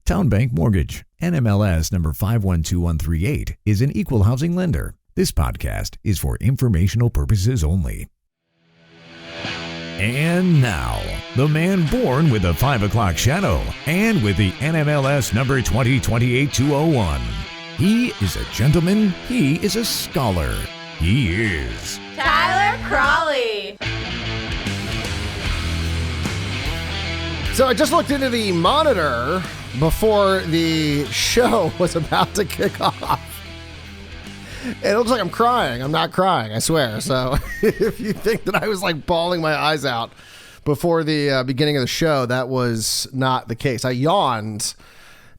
Town Bank Mortgage, NMLS number 512138, is an equal housing lender. This podcast is for informational purposes only. And now, the man born with the 5 o'clock shadow and with the NMLS number 2028201. He is a gentleman. He is a scholar. He is Tyler Crawley. So I just looked into the monitor before the show was about to kick off. It looks like I'm crying. I'm not crying, I swear. So if you think that I was like bawling my eyes out before the beginning of the show, that was not the case. I yawned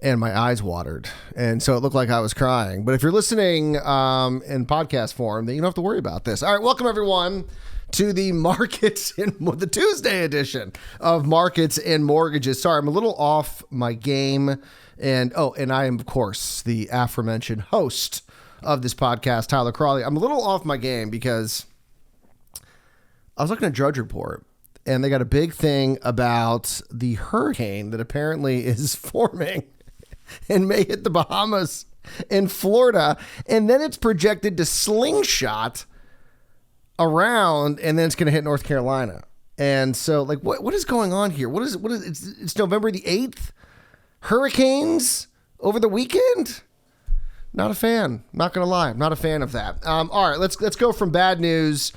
and my eyes watered. And so it looked like I was crying. But if you're listening in podcast form, then you don't have to worry about this. All right, welcome everyone to the Markets in the Tuesday edition of Markets and Mortgages. Sorry, I'm a little off my game. And I am, of course, the aforementioned host of this podcast, Tyler Crawley. I'm a little off my game because I was looking at Drudge Report, and they got a big thing about the hurricane that apparently is forming and may hit the Bahamas and Florida, and then it's projected to slingshot around, and then it's going to hit North Carolina. And so, like, what is going on here? What is it's November the 8th? Hurricanes over the weekend? Not a fan. Not going to lie. I'm not a fan of that. All right, let's go from bad news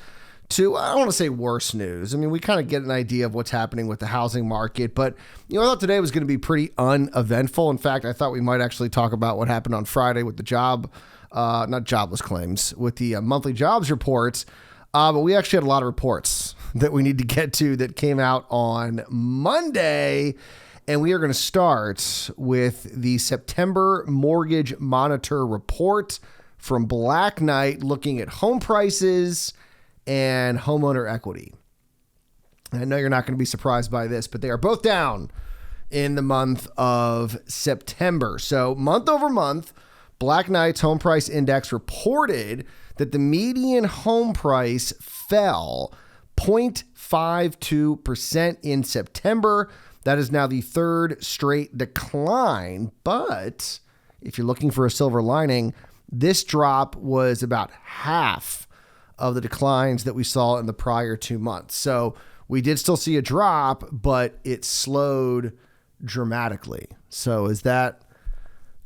to, I don't want to say worse news. I mean, we kind of get an idea of what's happening with the housing market, but I thought today was going to be pretty uneventful. In fact, I thought we might actually talk about what happened on Friday with the not jobless claims, with the monthly jobs reports. But we actually had a lot of reports that we need to get to that came out on Monday. And we are going to start with the September Mortgage Monitor report from Black Knight, looking at home prices and homeowner equity. I know you're not going to be surprised by this, but they are both down in the month of September. So month over month, Black Knight's home price index reported that the median home price fell 0.52% in September. That is now the third straight decline. But if you're looking for a silver lining, this drop was about half of the declines that we saw in the prior 2 months. So we did still see a drop, but it slowed dramatically. So is that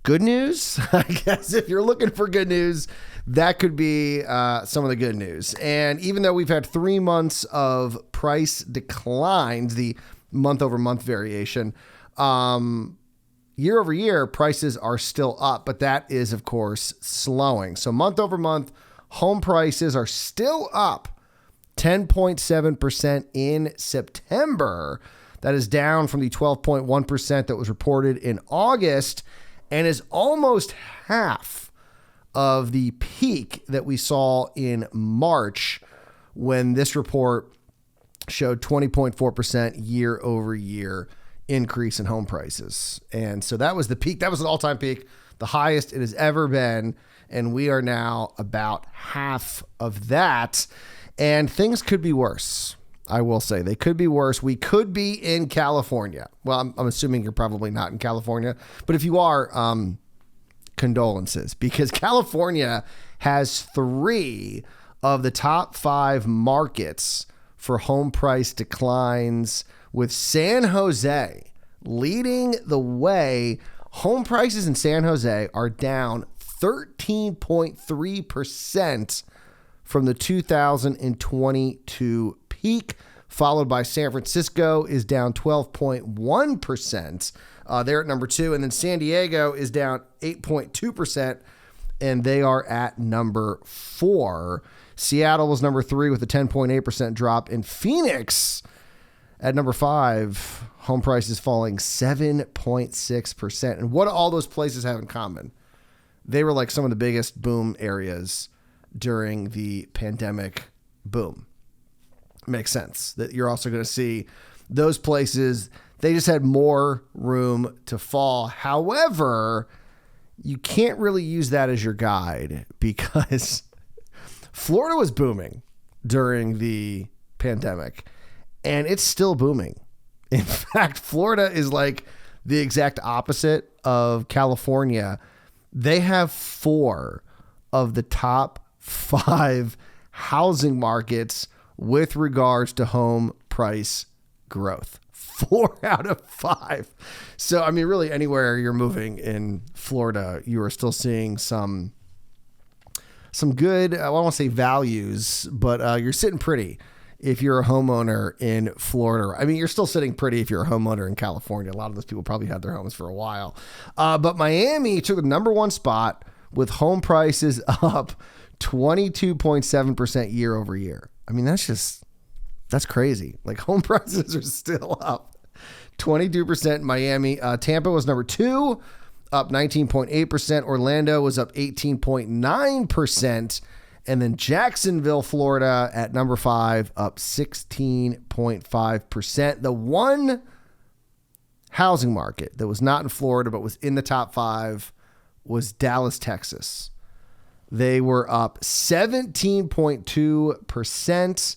good news? I guess if you're looking for good news, that could be some of the good news. And even though we've had 3 months of price declines, the month over month variation, year over year, prices are still up, but that is, of course, slowing. So month over month, home prices are still up 10.7% in September. That is down from the 12.1% that was reported in August, and is almost half of the peak that we saw in March, when this report showed 20.4% year over year increase in home prices. And so that was the peak. That was an all-time peak, the highest it has ever been. And we are now about half of that. And things could be worse. I will say they could be worse. We could be in California. Well, I'm assuming you're probably not in California, but if you are, condolences, because California has 3 of the top 5 markets for home price declines, with San Jose leading the way. Home prices in San Jose are down 13.3% from the 2022 peak, followed by San Francisco is down 12.1%. They're at number 2. And then San Diego is down 8.2%, and they are at number 4. Seattle was number 3 with a 10.8% drop. In Phoenix at number 5, home prices falling 7.6%. And what do all those places have in common? They were like some of the biggest boom areas during the pandemic boom. Makes sense that you're also going to see those places. They just had more room to fall. However, you can't really use that as your guide, because Florida was booming during the pandemic, and it's still booming. In fact, Florida is like the exact opposite of California. They have 4 of the top 5 housing markets with regards to home price growth. 4 out of 5. So, I mean, really anywhere you're moving in Florida, you are still seeing some good, I don't want to say values, but you're sitting pretty if you're a homeowner in Florida. I mean, you're still sitting pretty if you're a homeowner in California. A lot of those people probably had their homes for a while. But Miami took the number 1 spot with home prices up 22.7% year over year. I mean, that's crazy. Like, home prices are still up 22% in Miami. Tampa was number 2, up 19.8%. Orlando was up 18.9%. And then Jacksonville, Florida at number 5, up 16.5%. The one housing market that was not in Florida but was in the top 5 was Dallas, Texas. They were up 17.2%,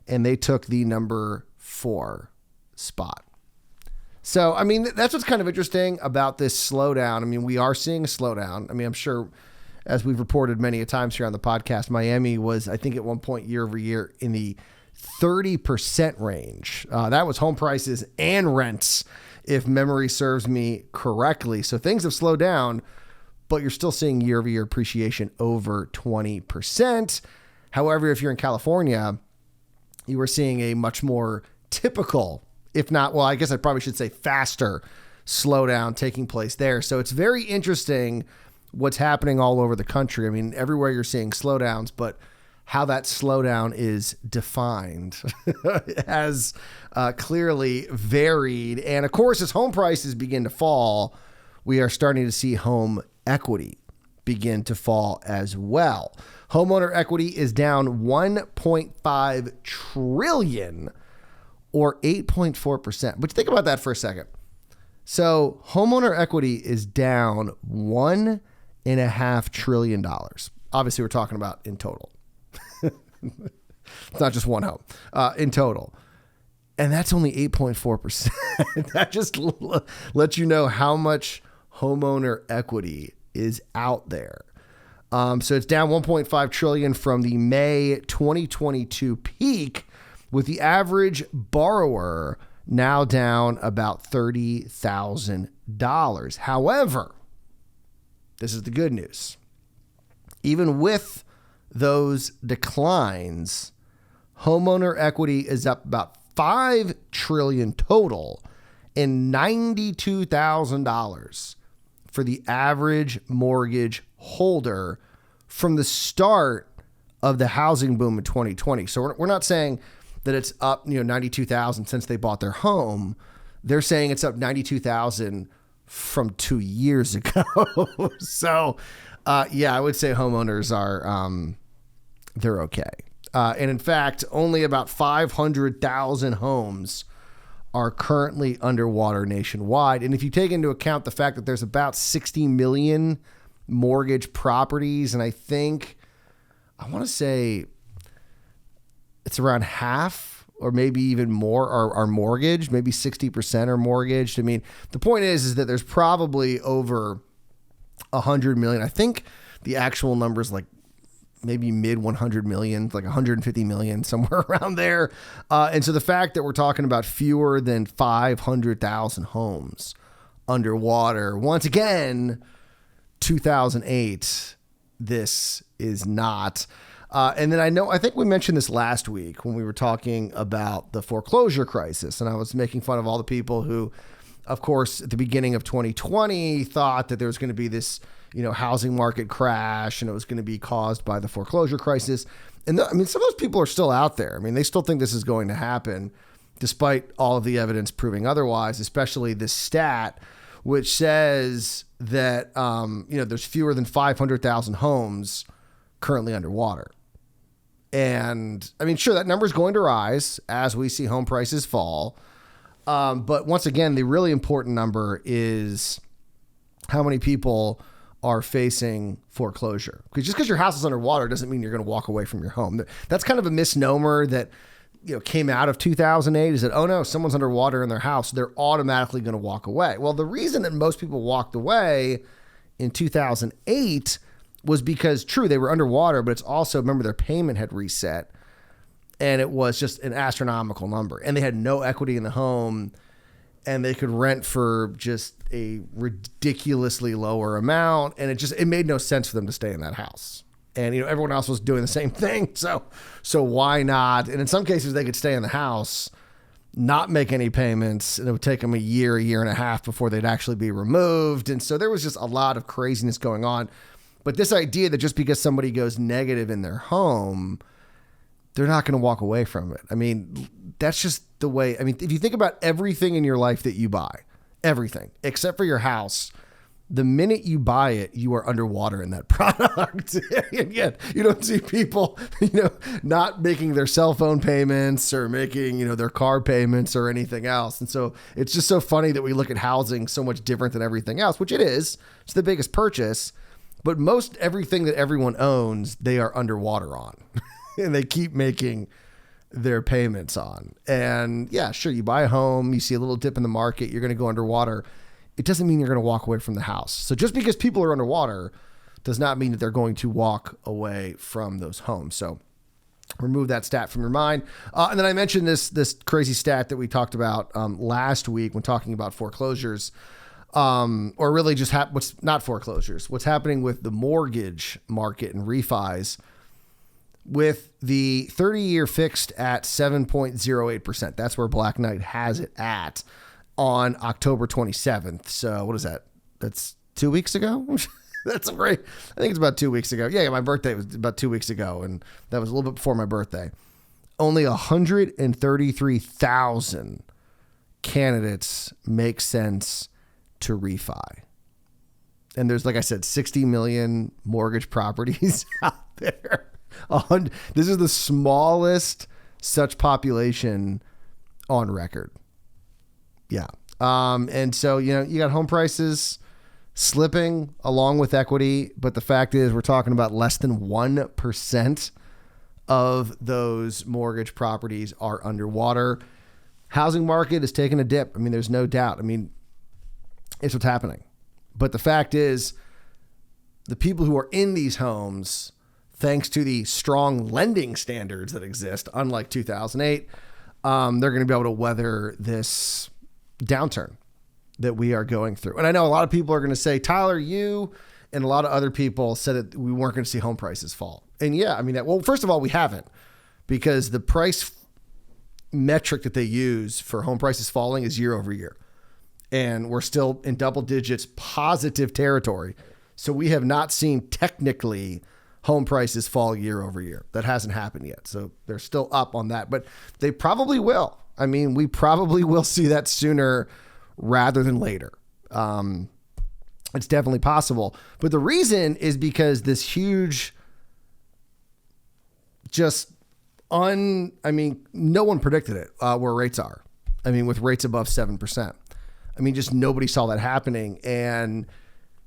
and they took the number 4 spot. So, I mean, that's what's kind of interesting about this slowdown. I mean, we are seeing a slowdown. I mean, I'm sure, as we've reported many a times here on the podcast, Miami was, I think at one point year over year, in the 30% range. That was home prices and rents, if memory serves me correctly. So things have slowed down, but you're still seeing year over year appreciation over 20%. However, if you're in California, you are seeing a much more typical, if not, well, I guess I probably should say faster slowdown taking place there. So it's very interesting what's happening all over the country. I mean, everywhere you're seeing slowdowns, but how that slowdown is defined has clearly varied. And of course, as home prices begin to fall, we are starting to see home equity begin to fall as well. Homeowner equity is down 1.5 trillion or 8.4%. But think about that for a second. So homeowner equity is down $1.5 trillion. Obviously, we're talking about in total. It's not just one home, in total. And that's only 8.4%. That just lets you know how much homeowner equity is out there. So it's down 1.5 trillion from the May 2022 peak, with the average borrower now down about $30,000. However, this is the good news. Even with those declines, homeowner equity is up about $5 trillion total and $92,000 for the average mortgage holder from the start of the housing boom in 2020. So we're not saying that it's up, $92,000 since they bought their home. They're saying it's up $92,000 from 2 years ago. So, I would say homeowners are, they're okay. And in fact, only about 500,000 homes are currently underwater nationwide. And if you take into account the fact that there's about 60 million mortgage properties, and I want to say it's around half or maybe even more are mortgaged, maybe 60% are mortgaged. I mean, the point is that there's probably over 100 million. I think the actual number is like maybe mid 100 million, like 150 million, somewhere around there. And so the fact that we're talking about fewer than 500,000 homes underwater, once again, 2008, this is not. And then I think we mentioned this last week when we were talking about the foreclosure crisis, and I was making fun of all the people who, of course, at the beginning of 2020 thought that there was going to be this, housing market crash and it was going to be caused by the foreclosure crisis. And some of those people are still out there. I mean, they still think this is going to happen despite all of the evidence proving otherwise, especially this stat, which says that, there's fewer than 500,000 homes currently underwater. And I mean, sure, that number is going to rise as we see home prices fall. But once again, the really important number is how many people are facing foreclosure. Because just because your house is underwater doesn't mean you're going to walk away from your home. That's kind of a misnomer that came out of 2008 is that, oh no, someone's underwater in their house. They're automatically going to walk away. Well, the reason that most people walked away in 2008 was because, true, they were underwater, but it's also, remember, their payment had reset and it was just an astronomical number and they had no equity in the home and they could rent for just a ridiculously lower amount. And it made no sense for them to stay in that house. And, everyone else was doing the same thing. So why not? And in some cases they could stay in the house, not make any payments, and it would take them a year and a half before they'd actually be removed. And so there was just a lot of craziness going on. But this idea that just because somebody goes negative in their home, they're not going to walk away from it. I mean, that's just the way. I mean, if you think about everything in your life that you buy, everything except for your house, the minute you buy it, you are underwater in that product. And yet you don't see people, not making their cell phone payments or making, their car payments or anything else. And so it's just so funny that we look at housing so much different than everything else, which it is. It's the biggest purchase, but most everything that everyone owns, they are underwater on and they keep making their payments on. And yeah, sure. You buy a home, you see a little dip in the market, you're going to go underwater. It doesn't mean you're going to walk away from the house. So just because people are underwater does not mean that they're going to walk away from those homes. So remove that stat from your mind. And then I mentioned this crazy stat that we talked about last week when talking about foreclosures, or really just what's not foreclosures, what's happening with the mortgage market and refis with the 30-year fixed at 7.08%. That's where Black Knight has it at on October 27th. So what is that? That's 2 weeks ago. That's great. I think it's about 2 weeks ago. Yeah, my birthday was about 2 weeks ago. And that was a little bit before my birthday. Only 133,000 candidates make sense to refi. And there's, like I said, 60 million mortgage properties out there. This is the smallest such population on record. Yeah. And so, you got home prices slipping along with equity. But the fact is we're talking about less than 1% of those mortgage properties are underwater. Housing market is taking a dip. I mean, there's no doubt. I mean, it's what's happening. But the fact is the people who are in these homes, thanks to the strong lending standards that exist, unlike 2008, they're going to be able to weather this downturn that we are going through. And I know a lot of people are going to say, Tyler, you and a lot of other people said that we weren't going to see home prices fall. And yeah, I mean, well, first of all, we haven't, because the price metric that they use for home prices falling is year over year. And we're still in double digits positive territory. So we have not seen technically home prices fall year over year. That hasn't happened yet. So they're still up on that, but they probably will. I mean, we probably will see that sooner rather than later. It's definitely possible. But the reason is because this huge, no one predicted it, where rates are. I mean, with rates above 7%. I mean, just nobody saw that happening. And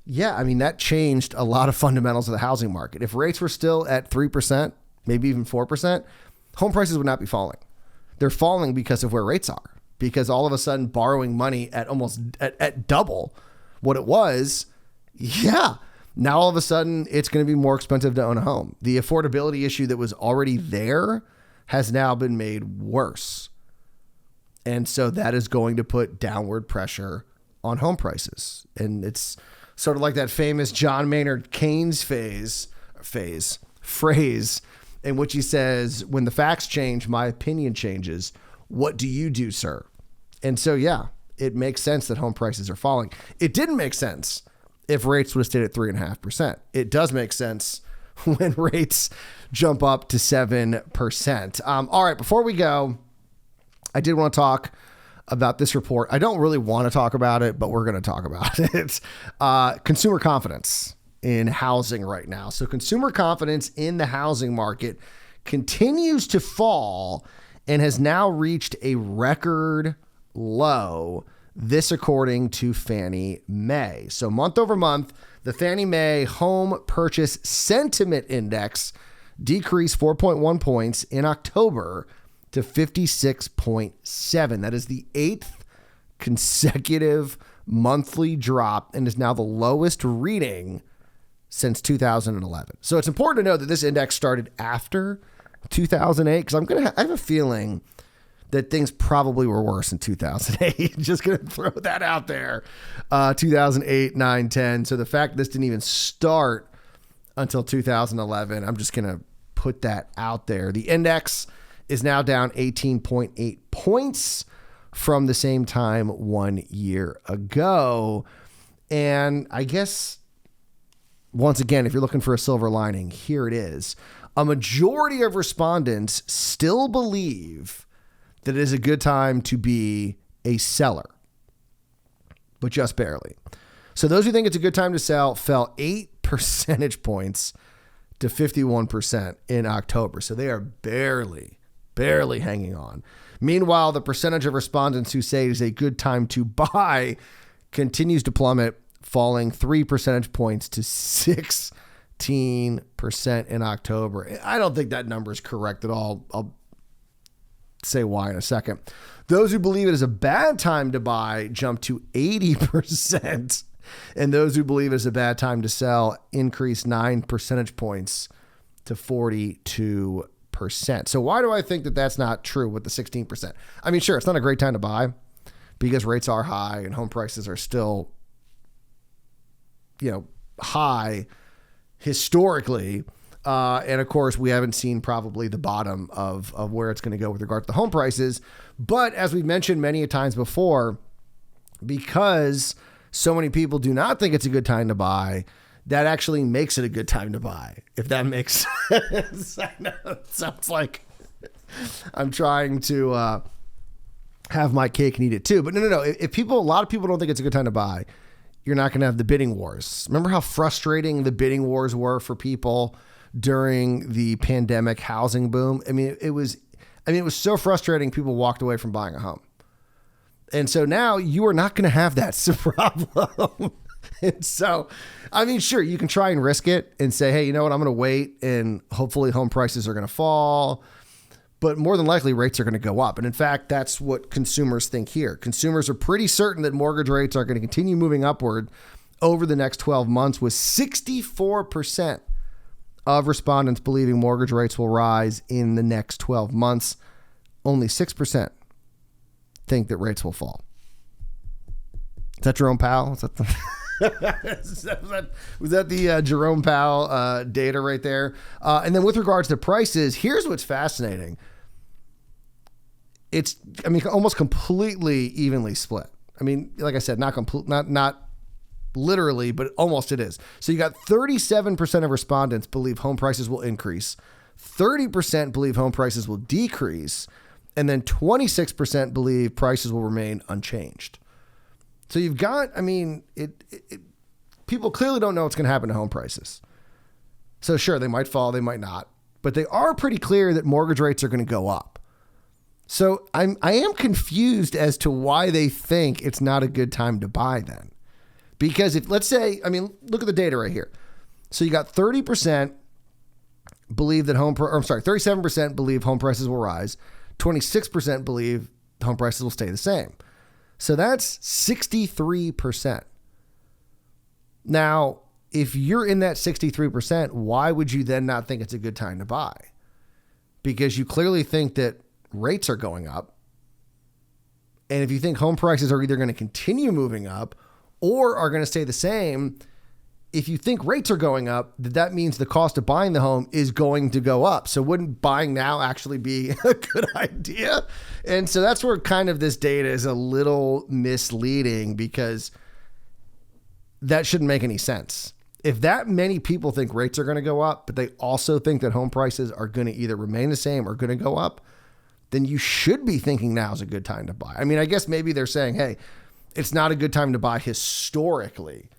yeah, I mean, that changed a lot of fundamentals of the housing market. If rates were still at 3%, maybe even 4%, home prices would not be falling. They're falling because of where rates are, because all of a sudden borrowing money at almost at double what it was. Yeah. Now all of a sudden it's going to be more expensive to own a home. The affordability issue that was already there has now been made worse. And so that is going to put downward pressure on home prices. And it's sort of like that famous John Maynard Keynes phrase in which he says, when the facts change, my opinion changes. What do you do, sir? And so, yeah, it makes sense that home prices are falling. It didn't make sense if rates would have stayed at 3.5%. It does make sense when rates jump up to 7%. All right, before we go, I did want to talk about this report. I don't really want to talk about it, but we're going to talk about it. Consumer confidence in housing right now. So consumer confidence in the housing market continues to fall and has now reached a record low. This according to Fannie Mae. So month over month, the Fannie Mae Home Purchase Sentiment Index decreased 4.1 points in October to to 56.7. That is the 8th consecutive monthly drop and is now the lowest reading since 2011. So it's important to know that this index started after 2008 because I have a feeling that things probably were worse in 2008. Just going to throw that out there. 2008, 9, 10. So the fact this didn't even start until 2011, I'm just going to put that out there. The index is now down 18.8 points from the same time 1 year ago. And I guess, once again, if you're looking for a silver lining, here it is. A majority of respondents still believe that it is a good time to be a seller, but just barely. So those who think it's a good time to sell fell 8 percentage points to 51% in October. So they are barely hanging on. Meanwhile, the percentage of respondents who say it is a good time to buy continues to plummet, falling 3 percentage points to 16% in October. I don't think that number is correct at all. I'll say why in a second. Those who believe it is a bad time to buy jumped to 80%, and those who believe it is a bad time to sell increased 9 percentage points to 42%. So why do I think that that's not true with the 16%? I mean, sure, it's not a great time to buy because rates are high and home prices are still, high historically. And of course, we haven't seen probably the bottom of where it's going to go with regard to the home prices. But as we've mentioned many times before, because so many people do not think it's a good time to buy, that actually makes it a good time to buy, if that makes sense. I know it sounds like I'm trying to have my cake and eat it too. But no. If a lot of people don't think it's a good time to buy, you're not going to have the bidding wars. Remember how frustrating the bidding wars were for people during the pandemic housing boom? I mean, it was so frustrating. People walked away from buying a home. And so now you are not going to have that problem. And so, I mean, sure, you can try and risk it and say, hey, you know what? I'm going to wait and hopefully home prices are going to fall. But more than likely, rates are going to go up. And in fact, that's what consumers think here. Consumers are pretty certain that mortgage rates are going to continue moving upward over the next 12 months, with 64% of respondents believing mortgage rates will rise in the next 12 months. Only 6% think that rates will fall. Is that Jerome Powell? Is that was that the Jerome Powell data right there? And then with regards to prices, here's what's fascinating. It's, almost completely evenly split. I mean, like I said, not literally, but almost it is. So you got 37% of respondents believe home prices will increase, 30% believe home prices will decrease, and then 26% believe prices will remain unchanged. So you've got, people clearly don't know what's going to happen to home prices. So sure, they might fall, they might not, but they are pretty clear that mortgage rates are going to go up. So I am confused as to why they think it's not a good time to buy then. Because if, let's say, look at the data right here. So you got 30% believe that 37% believe home prices will rise. 26% believe home prices will stay the same. So that's 63%. Now, if you're in that 63%, why would you then not think it's a good time to buy? Because you clearly think that rates are going up. And if you think home prices are either going to continue moving up or are going to stay the same, if you think rates are going up, that means the cost of buying the home is going to go up. So wouldn't buying now actually be a good idea? And so that's where kind of this data is a little misleading, because that shouldn't make any sense. If that many people think rates are going to go up, but they also think that home prices are going to either remain the same or going to go up, then you should be thinking now is a good time to buy. I guess maybe they're saying, hey, it's not a good time to buy historically,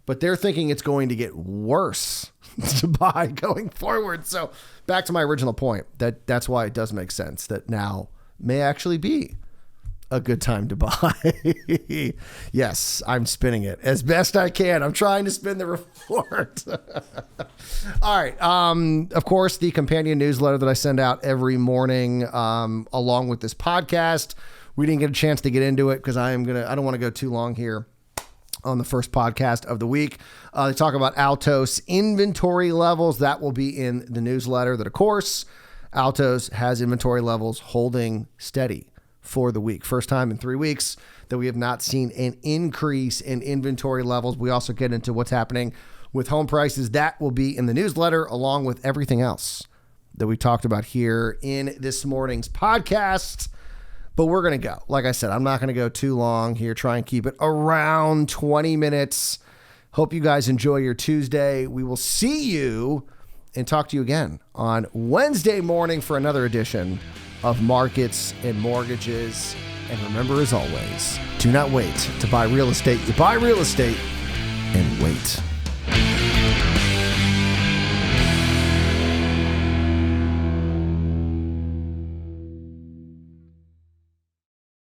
but they're thinking it's going to get worse to buy going forward. So back to my original point, that's why it does make sense that now may actually be a good time to buy. Yes, I'm spinning it as best I can. I'm trying to spin the report. All right. Of course, the companion newsletter that I send out every morning, along with this podcast. We didn't get a chance to get into it because I don't want to go too long here on the first podcast of the week. They talk about Altos inventory levels. That will be in the newsletter that, of course, Altos has inventory levels holding steady for the week. First time in 3 weeks that we have not seen an increase in inventory levels. We also get into what's happening with home prices. That will be in the newsletter along with everything else that we talked about here in this morning's podcast. But we're going to go. Like I said, I'm not going to go too long here. Try and keep it around 20 minutes. Hope you guys enjoy your Tuesday. We will see you and talk to you again on Wednesday morning for another edition of Markets and Mortgages. And remember, as always, do not wait to buy real estate. You buy real estate and wait.